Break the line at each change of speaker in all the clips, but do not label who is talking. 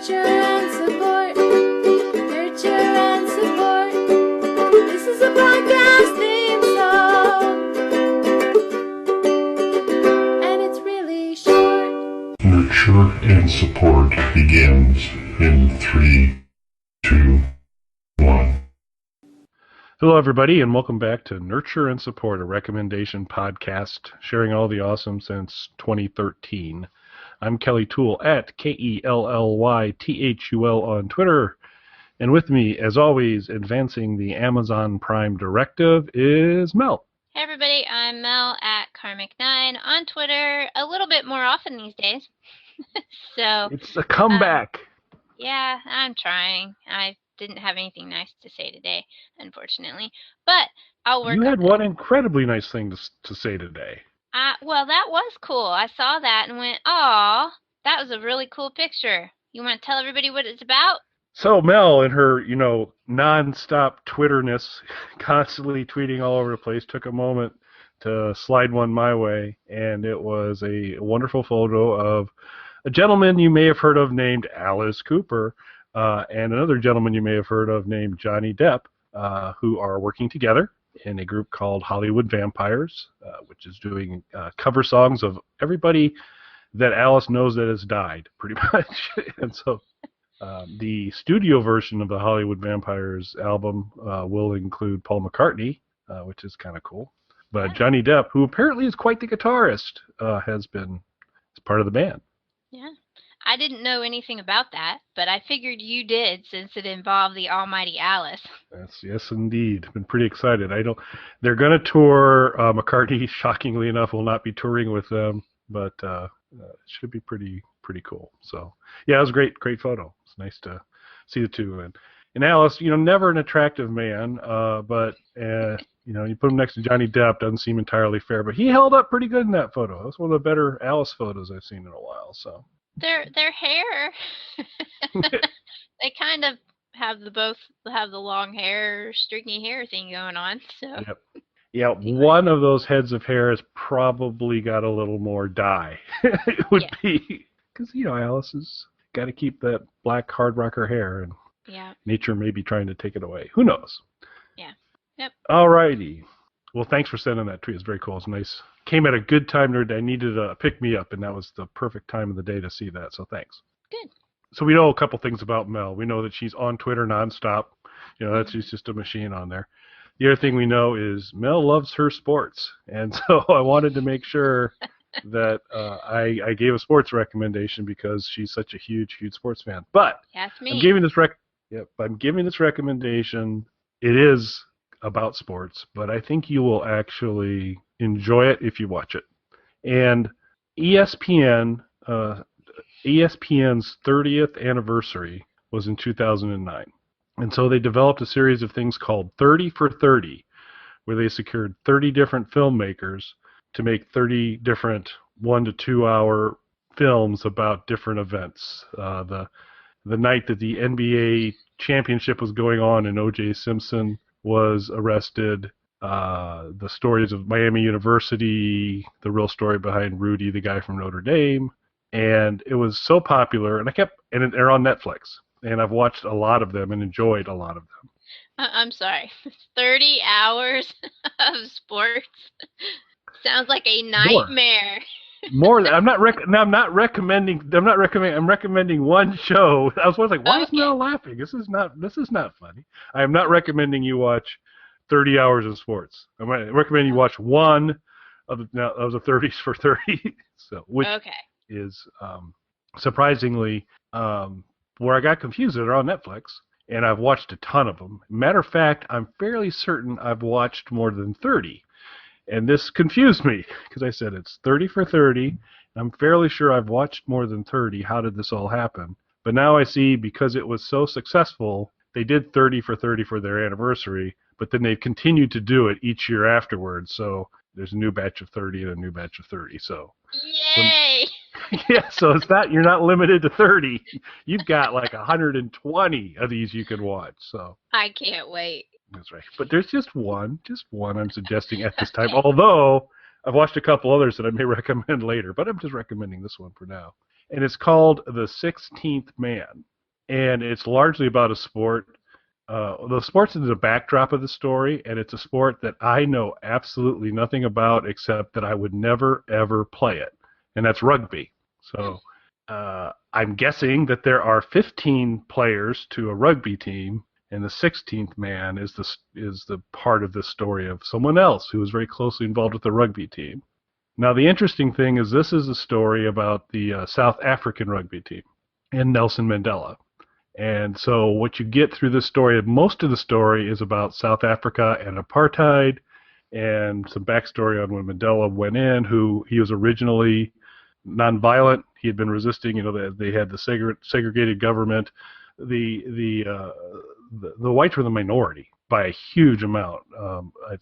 Nurture and support. Nurture and support. This is a podcast theme song. And it's really short.
Nurture and support begins in 3, 2, 1.
Hello, everybody, and welcome back to Nurture and Support, a recommendation podcast sharing all the awesome since 2013. I'm Kelly Toole at KELLYTHUL on Twitter. And with me, as always, advancing the Amazon Prime directive is Mel.
Hey everybody, I'm Mel at Karmic9 on Twitter, a little bit more often these days. So
it's a comeback.
Yeah, I'm trying. I didn't have anything nice to say today, unfortunately. But I'll work on it.
You had one incredibly nice thing to say today.
Well, that was cool. I saw that and went, aw, that was a really cool picture. You want to tell everybody what it's about?
So Mel, in her, non-stop Twitterness, constantly tweeting all over the place, took a moment to slide one my way, and it was a wonderful photo of a gentleman you may have heard of named Alice Cooper, and another gentleman you may have heard of named Johnny Depp, who are working together in a group called Hollywood Vampires, which is doing cover songs of everybody that Alice knows that has died, pretty much. And so the studio version of the Hollywood Vampires album will include Paul McCartney, which is kind of cool. But Johnny Depp, who apparently is quite the guitarist, has been part of the band.
Yeah. I didn't know anything about that, but I figured you did since it involved the almighty Alice.
Yes, indeed. Been pretty excited. They're going to tour. McCartney, shockingly enough, will not be touring with them, but it should be pretty cool. So, yeah, it was a great photo. It's nice to see the two. And Alice, never an attractive man, but you put him next to Johnny Depp, doesn't seem entirely fair, but he held up pretty good in that photo. That's one of the better Alice photos I've seen in a while. So.
Their hair, they kind of both have the long hair, stringy hair thing going on. So. Yep.
Yeah, one of those heads of hair has probably got a little more dye. It would be because Alice has got to keep that black hard rocker hair, and nature may be trying to take it away. Who knows?
Yeah. Yep.
All righty. Well, thanks for sending that tweet. It's very cool. It's nice. Came at a good time today. I needed a pick-me-up, and that was the perfect time of the day to see that, so thanks.
Good.
So we know a couple things about Mel. We know that she's on Twitter nonstop. She's just a machine on there. The other thing we know is Mel loves her sports, and so I wanted to make sure that I gave a sports recommendation because she's such a huge sports fan. But
that's me.
I'm giving this recommendation. It is about sports, but I think you will actually enjoy it if you watch it. And ESPN's 30th anniversary was in 2009. And so they developed a series of things called 30 for 30, where they secured 30 different filmmakers to make 30 different 1 to 2 hour films about different events. The night that the NBA championship was going on and O.J. Simpson was arrested, the stories of Miami University, the real story behind Rudy, the guy from Notre Dame, and it was so popular, and and they're on Netflix, and I've watched a lot of them and enjoyed a lot of them. I'm
sorry, 30 hours of sports sounds like a nightmare.
More. I'm recommending. I'm recommending one show. I was like, why is Mel laughing? This is not funny. I am not recommending you watch 30 hours of sports. I'm recommending you watch one of the 30s for 30. So, which is surprisingly where I got confused. They're on Netflix, and I've watched a ton of them. Matter of fact, I'm fairly certain I've watched more than 30. And this confused me because I said it's 30 for 30. I'm fairly sure I've watched more than 30. How did this all happen? But now I see because it was so successful, they did 30 for 30 for their anniversary, but then they've continued to do it each year afterwards. So there's a new batch of 30 and a new batch of 30. So
yay!
So it's not, you're not limited to 30. You've got like 120 of these you can watch. So
I can't wait.
That's right. But there's just one I'm suggesting at this time, although I've watched a couple others that I may recommend later, but I'm just recommending this one for now. And it's called The 16th Man. and it's largely about a sport. The sport's in the backdrop of the story, and it's a sport that I know absolutely nothing about except that I would never, ever play it, and that's rugby. So I'm guessing that there are 15 players to a rugby team, and the 16th man is the part of the story of someone else who was very closely involved with the rugby team. Now, the interesting thing is this is a story about the South African rugby team and Nelson Mandela. And so what you get through this story, most of the story is about South Africa and apartheid and some backstory on when Mandela went in, who he was originally nonviolent. He had been resisting, they had the segregated government. The whites were the minority by a huge amount,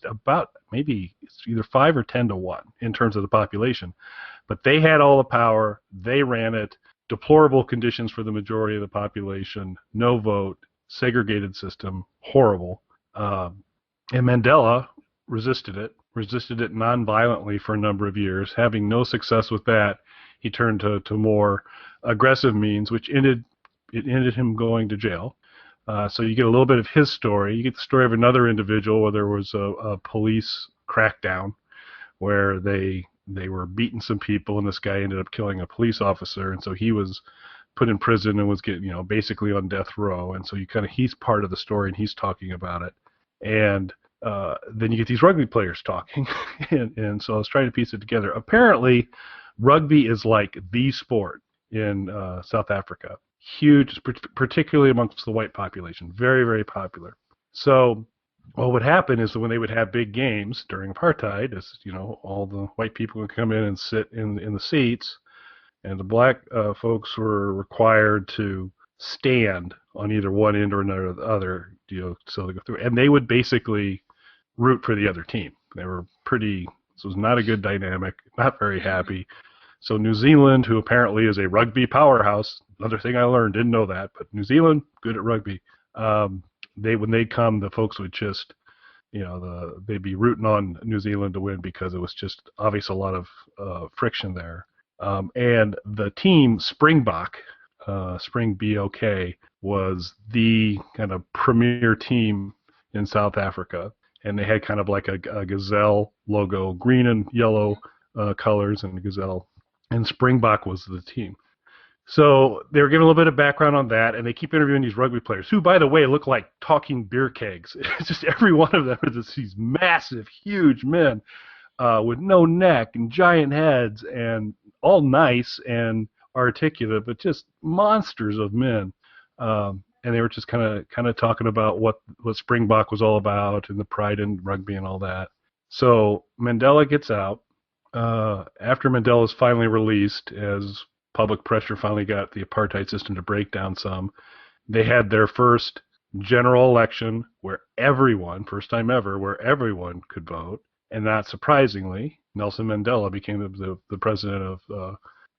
about maybe it's either 5 or 10 to 1 in terms of the population. But they had all the power. They ran it. Deplorable conditions for the majority of the population. No vote. Segregated system. Horrible. And Mandela resisted it nonviolently for a number of years. Having no success with that, he turned to more aggressive means, which ended him going to jail. So you get a little bit of his story. You get the story of another individual where there was a police crackdown where they were beating some people, and this guy ended up killing a police officer, and so he was put in prison and was getting, basically on death row. And so he's part of the story, and he's talking about it. And then you get these rugby players talking, and so I was trying to piece it together. Apparently, rugby is like the sport in South Africa. Huge, particularly amongst the white population. Very, very popular. So what would happen is that when they would have big games during apartheid, all the white people would come in and sit in the seats, and the black folks were required to stand on either one end or another, the other, so they go through. And they would basically root for the other team. They were this was not a good dynamic, not very happy. So New Zealand, who apparently is a rugby powerhouse, another thing I learned, didn't know that, but New Zealand, good at rugby. When they'd come, the folks would just, they'd be rooting on New Zealand to win because it was just obvious a lot of friction there. And the team Springbok, Springbok, was the kind of premier team in South Africa, and they had kind of like a gazelle logo, green and yellow colors, and a gazelle. And Springbok was the team. So they were giving a little bit of background on that, and they keep interviewing these rugby players, who, by the way, look like talking beer kegs. It's just every one of them is these massive, huge men with no neck and giant heads, and all nice and articulate, but just monsters of men. And they were just kind of talking about what Springbok was all about and the pride in rugby and all that. So Mandela gets out. After Mandela's finally released, as public pressure finally got the apartheid system to break down some, they had their first general election where first time ever, where everyone could vote. And not surprisingly, Nelson Mandela became the president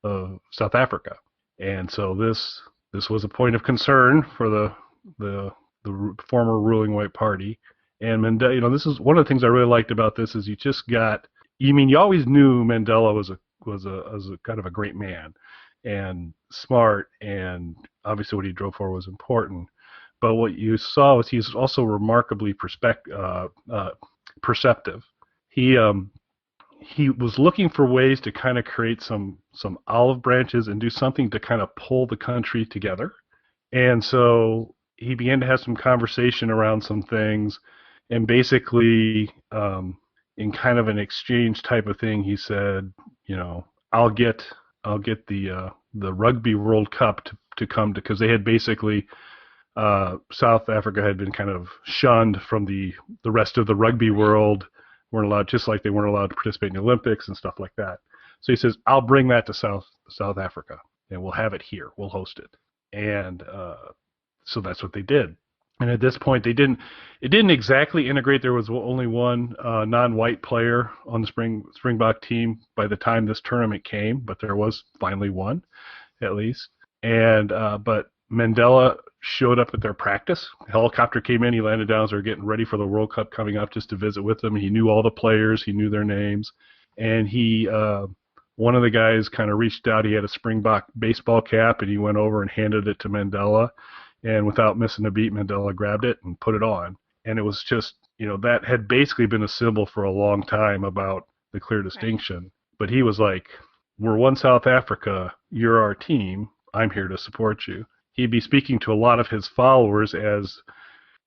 of South Africa. And so this was a point of concern for the former ruling white party. And Mandela, this is one of the things I really liked about this is you always knew Mandela was a kind of a great man and smart, and obviously what he drove for was important. But what you saw was he's also remarkably perceptive. He was looking for ways to kind of create some olive branches and do something to kind of pull the country together. And so he began to have some conversation around some things, and basically in kind of an exchange type of thing, he said, I'll get the Rugby World Cup to come to, because they had basically South Africa had been kind of shunned from the rest of the rugby world, weren't allowed, just like they weren't allowed to participate in the Olympics and stuff like that. So he says, I'll bring that to South Africa, and we'll have it here. We'll host it. And so that's what they did. And at this point, it didn't exactly integrate. There was only one non-white player on the Springbok team by the time this tournament came, but there was finally one, at least. And but Mandela showed up at their practice. A helicopter came in. He landed down as they were getting ready for the World Cup coming up, just to visit with them. He knew all the players. He knew their names. And one of the guys kind of reached out. He had a Springbok baseball cap, and he went over and handed it to Mandela. And without missing a beat, Mandela grabbed it and put it on. And it was just, that had basically been a symbol for a long time about the clear distinction. But he was like, we're one South Africa, you're our team, I'm here to support you. He'd be speaking to a lot of his followers as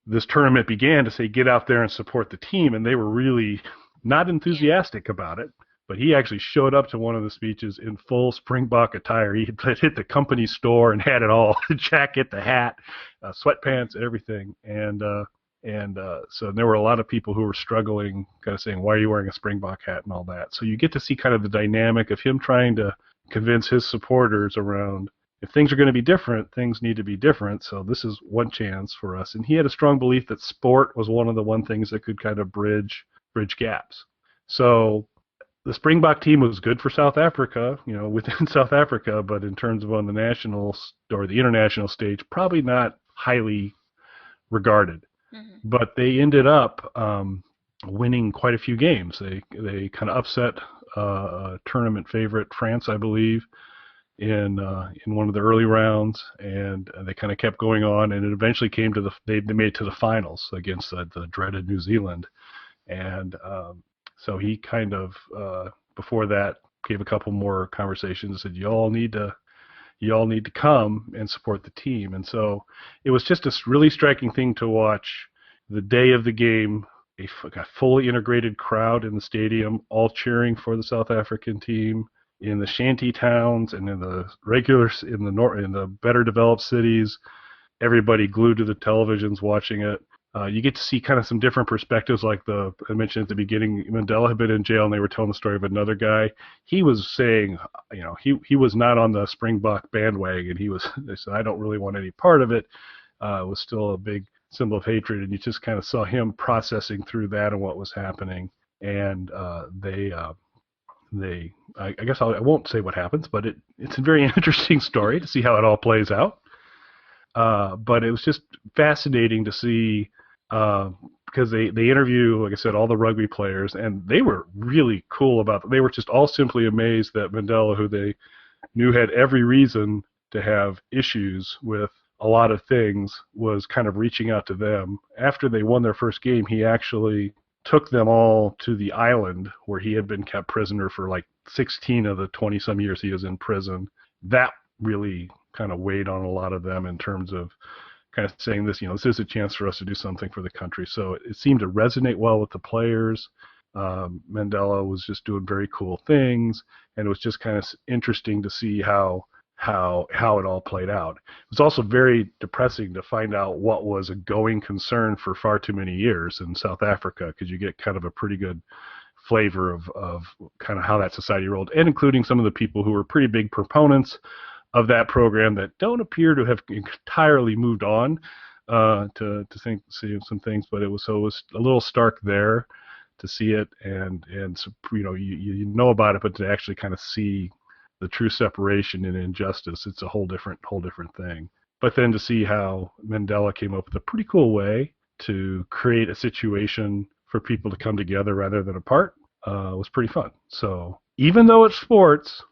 this tournament began to say, get out there and support the team. And they were really not enthusiastic about it. But he actually showed up to one of the speeches in full Springbok attire. He had hit the company store and had it all, the jacket, the hat, sweatpants, everything. And so there were a lot of people who were struggling, kind of saying, why are you wearing a Springbok hat and all that? So you get to see kind of the dynamic of him trying to convince his supporters around, if things are going to be different, things need to be different. So this is one chance for us. And he had a strong belief that sport was one of the things that could kind of bridge gaps. So the Springbok team was good for South Africa, within South Africa, but in terms of on the national or the international stage, probably not highly regarded. Mm-hmm. But they ended up winning quite a few games. They kind of upset tournament favorite France, I believe, in one of the early rounds, and they kind of kept going on, and it eventually came to they made it to the finals against the dreaded New Zealand, and so he kind of, before that, gave a couple more conversations, said, you all need to come and support the team. And so it was just a really striking thing to watch the day of the game, a fully integrated crowd in the stadium, all cheering for the South African team, in the shanty towns and in the in the better developed cities, everybody glued to the televisions watching it. You get to see kind of some different perspectives, like I mentioned at the beginning, Mandela had been in jail and they were telling the story of another guy. He was saying, he was not on the Springbok bandwagon. They said, I don't really want any part of it. It was still a big symbol of hatred, and you just kind of saw him processing through that and what was happening. And I guess I won't say what happens, but it's a very interesting story to see how it all plays out. But it was just fascinating to see, because they interview, like I said, all the rugby players, and they were really cool about it. They were just all simply amazed that Mandela, who they knew had every reason to have issues with a lot of things, was kind of reaching out to them. After they won their first game, he actually took them all to the island where he had been kept prisoner for like 16 of the 20-some years he was in prison. That really kind of weighed on a lot of them in terms of kind of saying this, this is a chance for us to do something for the country. So it seemed to resonate well with the players. Mandela was just doing very cool things, and it was just kind of interesting to see how it all played out. It was also very depressing to find out what was a going concern for far too many years in South Africa, because you get kind of a pretty good flavor of kind of how that society rolled, and including some of the people who were pretty big proponents of that program that don't appear to have entirely moved on see some things. But it was a little stark there to see it, and so, you know about it, but to actually kind of see the true separation and injustice, it's a whole different thing. But then to see how Mandela came up with a pretty cool way to create a situation for people to come together rather than apart was pretty fun. So even though it's sports,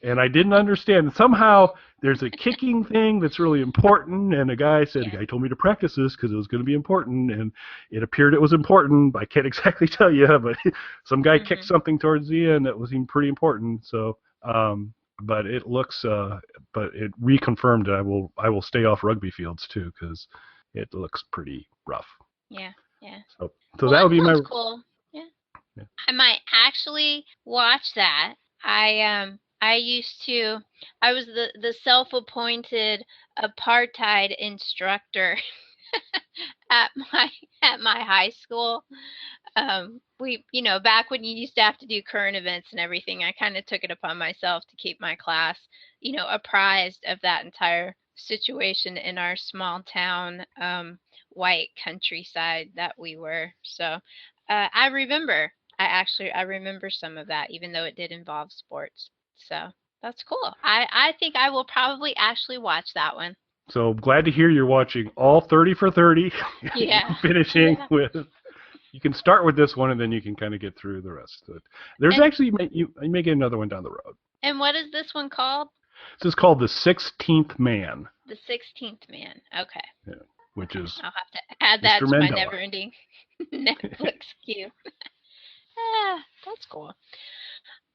and I didn't understand, somehow there's a kicking thing that's really important, and a guy told me to practice this because it was going to be important, and it appeared it was important. I can't exactly tell you, but some guy kicked something towards the end that was even pretty important. So, but it looks, but it reconfirmed I will stay off rugby fields too, because it looks pretty rough.
Yeah.
So that would be my
cool. Yeah. I might actually watch that. I was the self-appointed apartheid instructor at my high school. We, back when you used to have to do current events and everything, I kind of took it upon myself to keep my class, apprised of that entire situation in our small town, white countryside that we were. So I remember some of that, even though it did involve sports. So that's cool. I think I will probably actually watch that one.
So glad to hear you're watching all 30 for 30.
Yeah.
Finishing with, you can start with this one and then you can kind of get through the rest of it. There's actually, you may get another one down the road.
And what is this one called?
This is called The 16th Man.
The 16th Man. Okay.
Yeah, which is
I'll have to add that
Mr.
to my
Mandela.
never-ending Netflix queue. That's cool.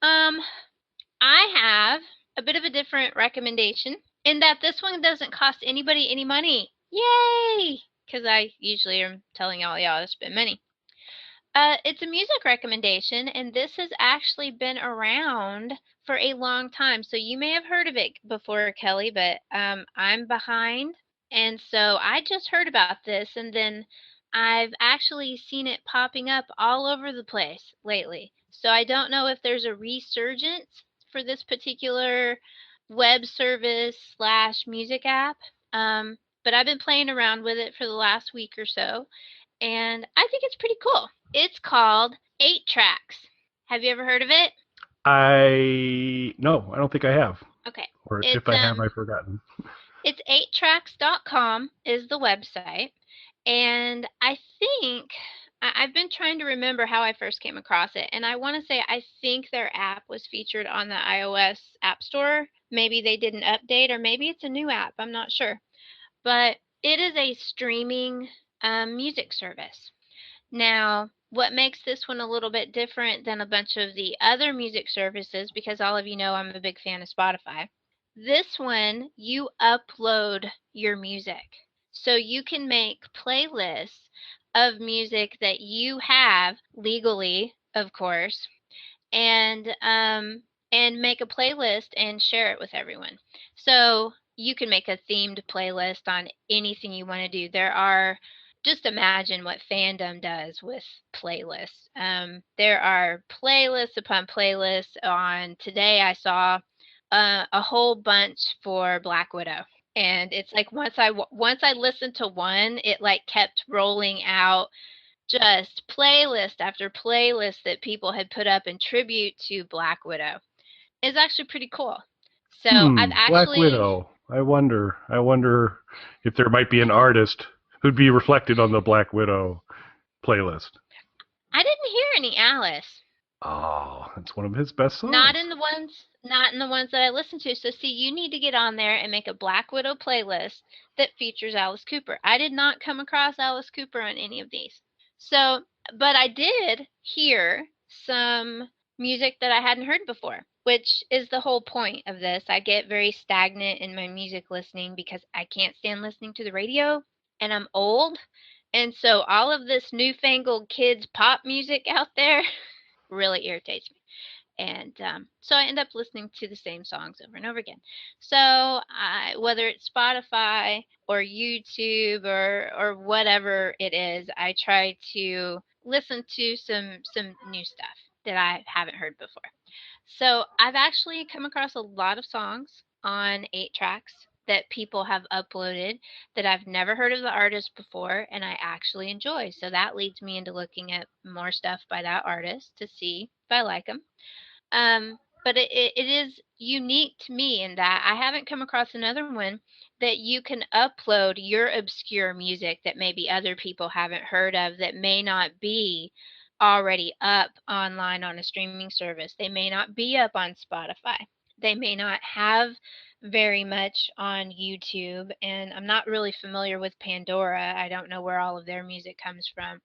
I have a bit of a different recommendation in that this one doesn't cost anybody any money. Yay! Because I usually am telling all y'all to spend money. It's a music recommendation, and this has actually been around for a long time. So you may have heard of it before, Kelly, but I'm behind. And so I just heard about this, and then I've actually seen it popping up all over the place lately. So I don't know if there's a resurgence for this particular web service slash music app. But I've been playing around with it for the last week or so, and I think it's pretty cool. It's called 8 Tracks. Have you ever heard of it?
No, I don't think I have.
Okay.
Or if I have, I've forgotten.
It's 8tracks.com is the website. And I think I've been trying to remember how I first came across it. And I want to say I think their app was featured on the iOS App Store. Maybe they did an update, or maybe it's a new app. I'm not sure. But it is a streaming music service. Now, what makes this one a little bit different than a bunch of the other music services, because all of you know I'm a big fan of Spotify, this one, you upload your music. So you can make playlists of music that you have legally, of course, and make a playlist and share it with everyone. So you can make a themed playlist on anything you want to do. There are Just imagine what fandom does with playlists. There are playlists upon playlists on. Today I saw a whole bunch for Black Widow, and it's like once I listened to one, it like kept rolling out just playlist after playlist that people had put up in tribute to Black Widow. It's actually pretty cool. So I've
Black
actually
Widow. I wonder if there might be an artist who'd be reflected on the Black Widow playlist.
I didn't hear any Alice.
Oh, that's one of his best songs.
Not in the ones that I listened to. So see, you need to get on there and make a Black Widow playlist that features Alice Cooper. I did not come across Alice Cooper on any of these. So, but I did hear some music that I hadn't heard before, which is the whole point of this. I get very stagnant in my music listening because I can't stand listening to the radio, and I'm old. And so all of this newfangled kids pop music out there really irritates me. And so I end up listening to the same songs over and over again. So whether it's Spotify or YouTube or whatever it is, I try to listen to some new stuff that I haven't heard before. So I've actually come across a lot of songs on 8 Tracks that people have uploaded that I've never heard of the artist before, and I actually enjoy. So that leads me into looking at more stuff by that artist to see if I like them. But it is unique to me in that I haven't come across another one that you can upload your obscure music that maybe other people haven't heard of, that may not be already up online on a streaming service. They may not be up on Spotify. They may not have very much on YouTube, and I'm not really familiar with Pandora. I don't know where all of their music comes from.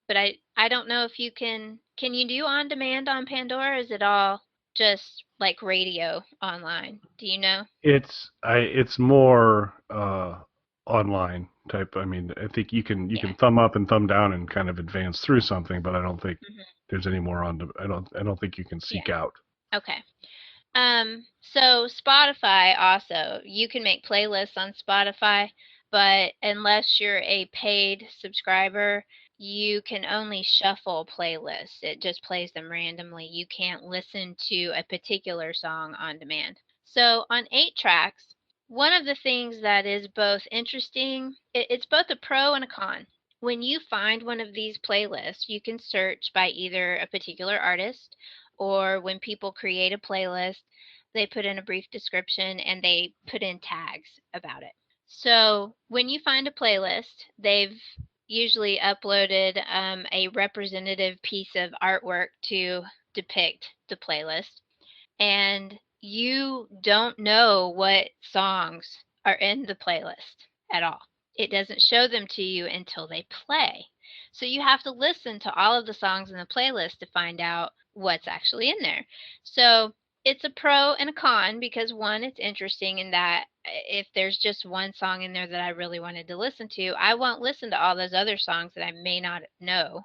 But I don't know if you can you do on demand on Pandora? Or is it all just like radio online? Do you know?
It's more online type. I mean, I think you can thumb up and thumb down and kind of advance through something, but I don't think there's any more I don't think you can seek out.
Okay. So Spotify also, you can make playlists on Spotify, but unless you're a paid subscriber, you can only shuffle playlists. It just plays them randomly. You can't listen to a particular song on demand. So on 8 Tracks, one of the things that is both interesting, it's both a pro and a con. When you find one of these playlists, you can search by either a particular artist, or when people create a playlist, they put in a brief description and they put in tags about it. So when you find a playlist, they've usually uploaded a representative piece of artwork to depict the playlist. And you don't know what songs are in the playlist at all. It doesn't show them to you until they play. So you have to listen to all of the songs in the playlist to find out what's actually in there. So it's a pro and a con because one, it's interesting in that if there's just one song in there that I really wanted to listen to, I won't listen to all those other songs that I may not know.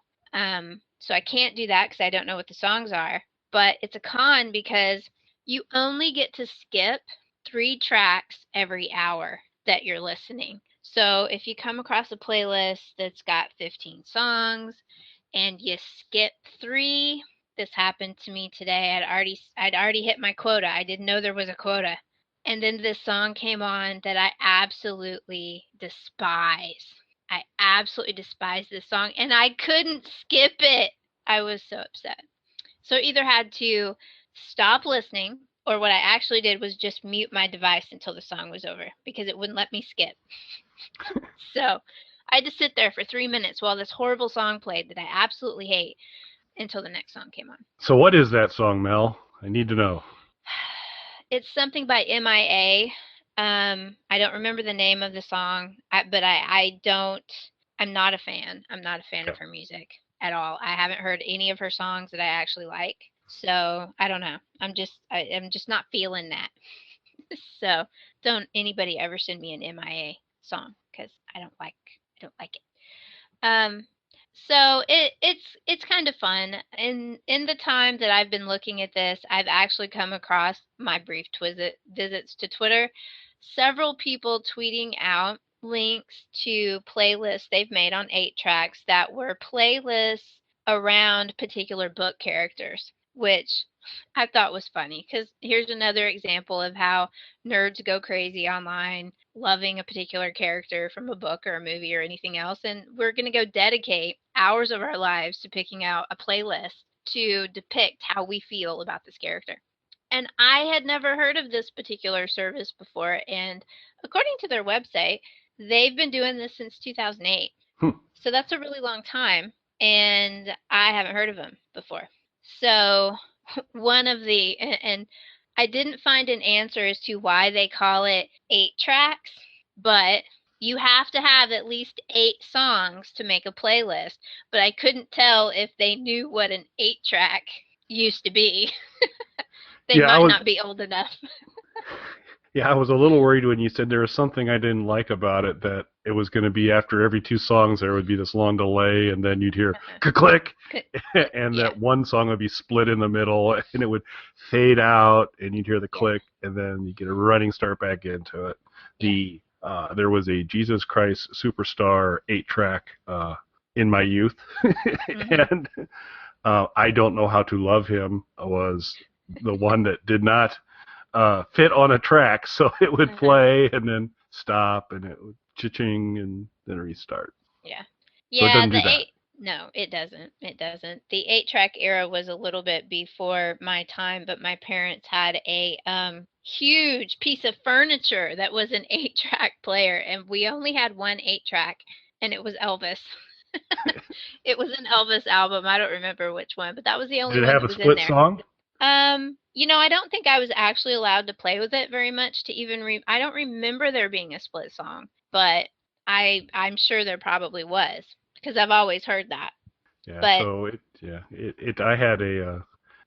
So I can't do that because I don't know what the songs are. But it's a con because you only get to skip 3 tracks every hour that you're listening. So if you come across a playlist that's got 15 songs and you skip 3, this happened to me today. I'd already hit my quota. I didn't know there was a quota. And then this song came on that I absolutely despise. I absolutely despise this song and I couldn't skip it. I was so upset. So either had to stop listening, or what I actually did was just mute my device until the song was over because it wouldn't let me skip. So I had to sit there for 3 minutes while this horrible song played that I absolutely hate until the next song came on.
So what is that song, Mel? I need to know.
It's something by MIA. I don't remember the name of the song, but I'm not a fan. I'm not a fan of her music at all. I haven't heard any of her songs that I actually like. So I don't know. I'm just not feeling that. So don't anybody ever send me an MIA song because I don't like it. So it's kind of fun. In the time that I've been looking at this, I've actually come across my brief visits to Twitter, several people tweeting out links to playlists they've made on 8-tracks that were playlists around particular book characters, which I thought was funny because here's another example of how nerds go crazy online loving a particular character from a book or a movie or anything else, and we're going to go dedicate hours of our lives to picking out a playlist to depict how we feel about this character. And I had never heard of this particular service before, and according to their website, they've been doing this since 2008. So that's a really long time, and I haven't heard of them before. So and I didn't find an answer as to why they call it 8 tracks, but you have to have at least 8 songs to make a playlist. But I couldn't tell if they knew what an 8-track used to be. They might not be old enough.
Yeah, I was a little worried when you said there was something I didn't like about it, that it was going to be after every 2 songs there would be this long delay, and then you'd hear click, and that one song would be split in the middle, and it would fade out, and you'd hear the click, and then you get a running start back into it. There was a Jesus Christ Superstar 8-track in my youth, and I Don't Know How to Love Him was the one that did not fit on a track, so it would play and then stop, and it would cha-ching and then restart.
Yeah.
So it doesn't do that.
No, it doesn't. It doesn't. The 8-track era was a little bit before my time, but my parents had a huge piece of furniture that was an 8-track player, and we only had one 8-track, and it was Elvis. It was an Elvis album. I don't remember which one, but that was the only one that was in there.
Did it have a split song?
I don't think I was actually allowed to play with it very much to even I don't remember there being a split song, but I'm sure there probably was because I've always heard that.
Yeah,
but,
so I had a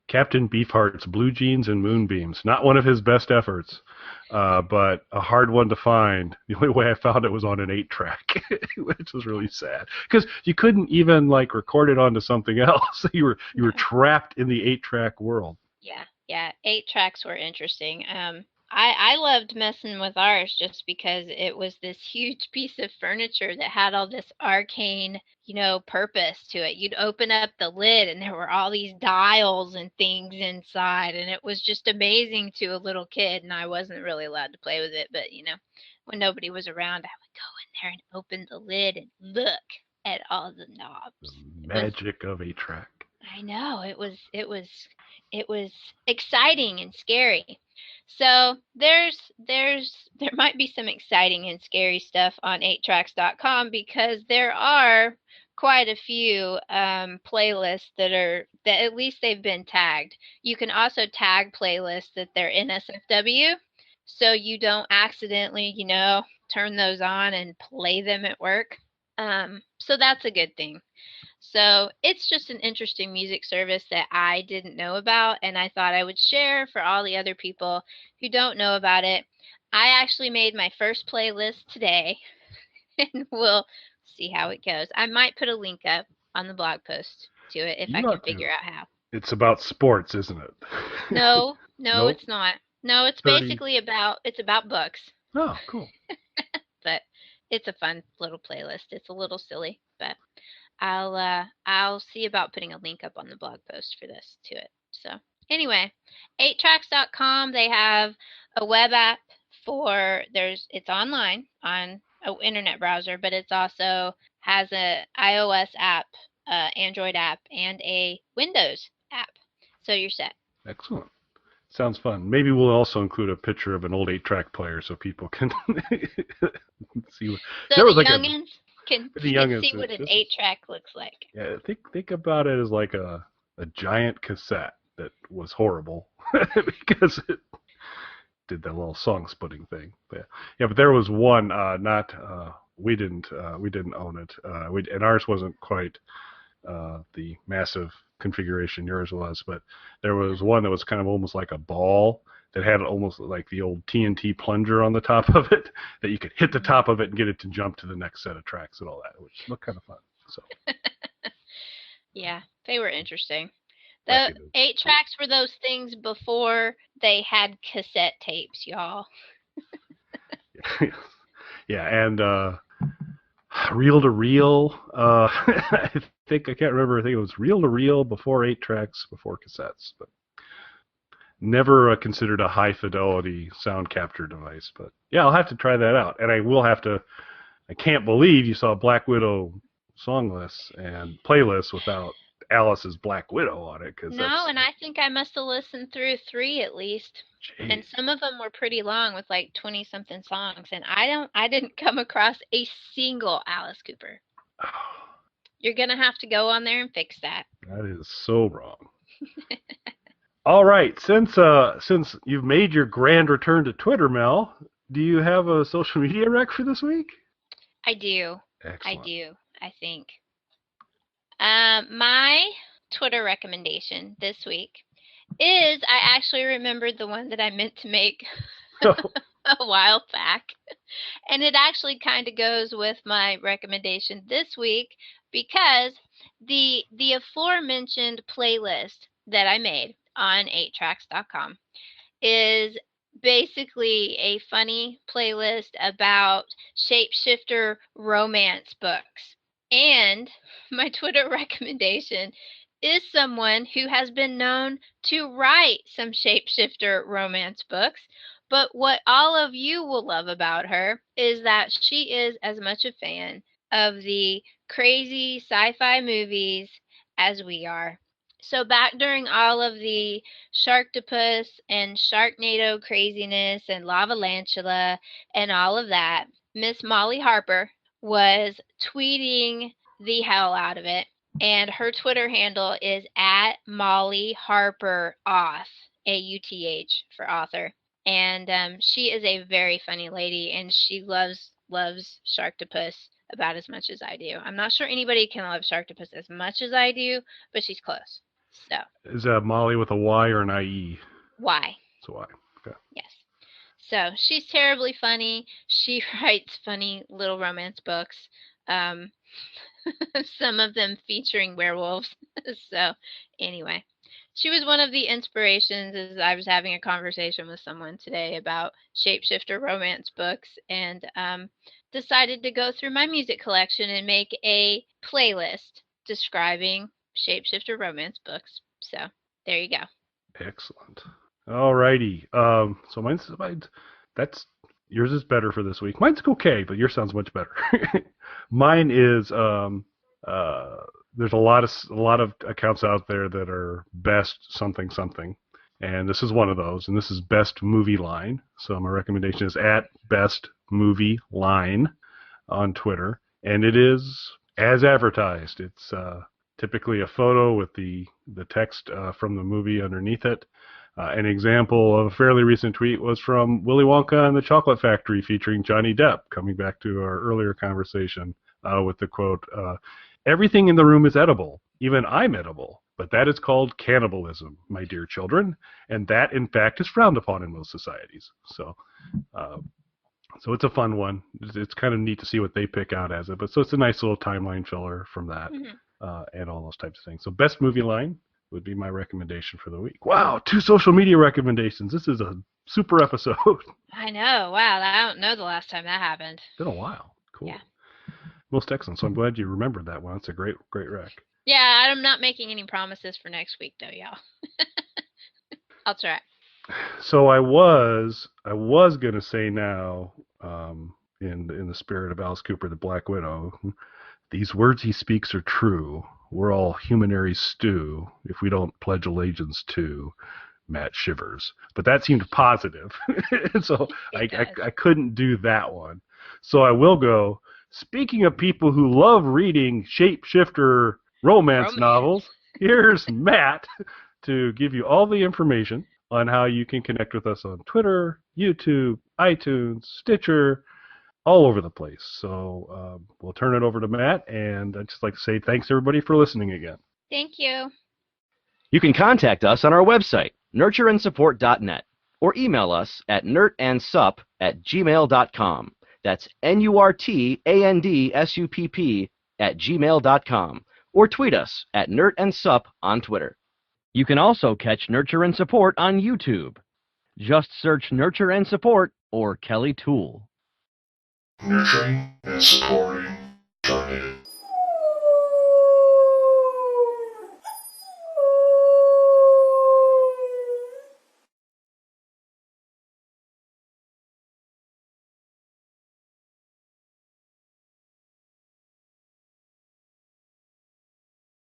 Captain Beefheart's Blue Jeans and Moonbeams. Not one of his best efforts, but a hard one to find. The only way I found it was on an 8-track, which was really sad because you couldn't even record it onto something else. You were trapped in the 8-track world.
Yeah, 8-tracks were interesting. I loved messing with ours just because it was this huge piece of furniture that had all this arcane, purpose to it. You'd open up the lid and there were all these dials and things inside, and it was just amazing to a little kid, and I wasn't really allowed to play with it, but when nobody was around, I would go in there and open the lid and look at all the knobs.
The magic of 8-track.
I know, it was exciting and scary. So there might be some exciting and scary stuff on 8tracks.com because there are quite a few playlists that at least they've been tagged. You can also tag playlists that they're NSFW, so you don't accidentally, turn those on and play them at work. So that's a good thing. So it's just an interesting music service that I didn't know about, and I thought I would share for all the other people who don't know about it. I actually made my first playlist today, and we'll see how it goes. I might put a link up on the blog post to it if I can figure out how.
It's about sports, isn't it?
No,
Nope.
it's not. No, it's
30.
basically about books.
Oh, cool.
But it's a fun little playlist. It's a little silly, but I'll see about putting a link up on the blog post for this to it. So anyway, 8tracks.com, they have a web app it's online on an internet browser, but it's also has a iOS app, Android app, and a Windows app. So you're set.
Excellent. Sounds fun. Maybe we'll also include a picture of an old 8-track player so people can see what.
So
there was
the
like
youngins can see what an 8-track looks like.
Yeah, think about it as like a giant cassette that was horrible because it did that little song splitting thing. But there was one. We didn't own it. And ours wasn't quite the massive configuration yours was, but there was one that was kind of almost like a ball that had almost like the old TNT plunger on the top of it that you could hit the top of it and get it to jump to the next set of tracks and all that, which looked kind of fun. So
yeah, they were interesting. The 8-tracks were those things before they had cassette tapes, y'all.
Yeah, and reel to reel. I can't remember. I think it was reel to reel before 8-tracks, before cassettes, but never considered a high fidelity sound capture device. But yeah, I'll have to try that out, and I will have to. I can't believe you saw Black Widow song lists and playlists without Alice's Black Widow on it.
No, and I think I must have listened through 3 at least. Jeez. And some of them were pretty long with like 20-something songs, and I didn't come across a single Alice Cooper. You're going to have to go on there and fix that.
That is so wrong. All right, since you've made your grand return to Twitter, Mel, do you have a social media rec for this week?
I do.
Excellent.
I do, I think. My Twitter recommendation this week is I actually remembered the one that I meant to make a while back. And it actually kind of goes with my recommendation this week because the aforementioned playlist that I made on 8tracks.com is basically a funny playlist about shapeshifter romance books. And my Twitter recommendation is someone who has been known to write some shapeshifter romance books. But what all of you will love about her is that she is as much a fan of the crazy sci-fi movies as we are. So back during all of the Sharktopus and Sharknado craziness and Lavalantula and all of that, Miss Molly Harper was tweeting the hell out of it. And her Twitter handle is at Molly Harper Auth, A-U-T-H for author. And she is a very funny lady, and she loves Sharktopus about as much as I do. I'm not sure anybody can love Sharktopus as much as I do, but she's close. So
is that Molly with a Y or an I-E?
Y.
It's a Y. Okay.
Yes. So she's terribly funny. She writes funny little romance books. Some of them featuring werewolves. So anyway, she was one of the inspirations as I was having a conversation with someone today about shapeshifter romance books, and decided to go through my music collection and make a playlist describing shapeshifter romance books. So there you go.
Excellent. All righty. So mine's yours is better for this week. Mine's okay, but yours sounds much better. Mine is there's a lot of accounts out there that are best something something, and this is one of those. And this is Best Movie Line. So my recommendation is at Best Movie Line on Twitter, and it is as advertised. It's typically a photo with the text from the movie underneath it. An example of a fairly recent tweet was from Willy Wonka and the Chocolate Factory featuring Johnny Depp, coming back to our earlier conversation with the quote, "Everything in the room is edible. Even I'm edible. But that is called cannibalism, my dear children, and that, in fact, is frowned upon in most societies." So it's a fun one. It's kind of neat to see what they pick out as it. But so it's a nice little timeline filler from that and all those types of things. So best movie line would be my recommendation for the week. Wow, 2 social media recommendations. This is a super episode.
I know. Wow, I don't know the last time that happened.
It's been a while. Cool.
Yeah.
Most excellent. So I'm glad you remembered that one. It's a great rec.
Yeah, I'm not making any promises for next week, though, y'all. I'll try.
So I was gonna say now, in the spirit of Alice Cooper, the Black Widow, these words he speaks are true. We're all humanary stew if we don't pledge allegiance to Matt Shivers. But that seemed positive, so I couldn't do that one. So I will go. Speaking of people who love reading shapeshifter romance novels, here's Matt to give you all the information on how you can connect with us on Twitter, YouTube, iTunes, Stitcher, all over the place. So we'll turn it over to Matt, and I'd just like to say thanks, everybody, for listening again.
Thank you.
You can contact us on our website, nurtureandsupport.net, or email us at nurtandsupp@gmail.com. That's NURTANDSUPP@gmail.com, or tweet us at nurtandsupp on Twitter. You can also catch Nurture and Support on YouTube. Just search Nurture and Support or Kelly Toole.
Nurturing and supporting Narrated.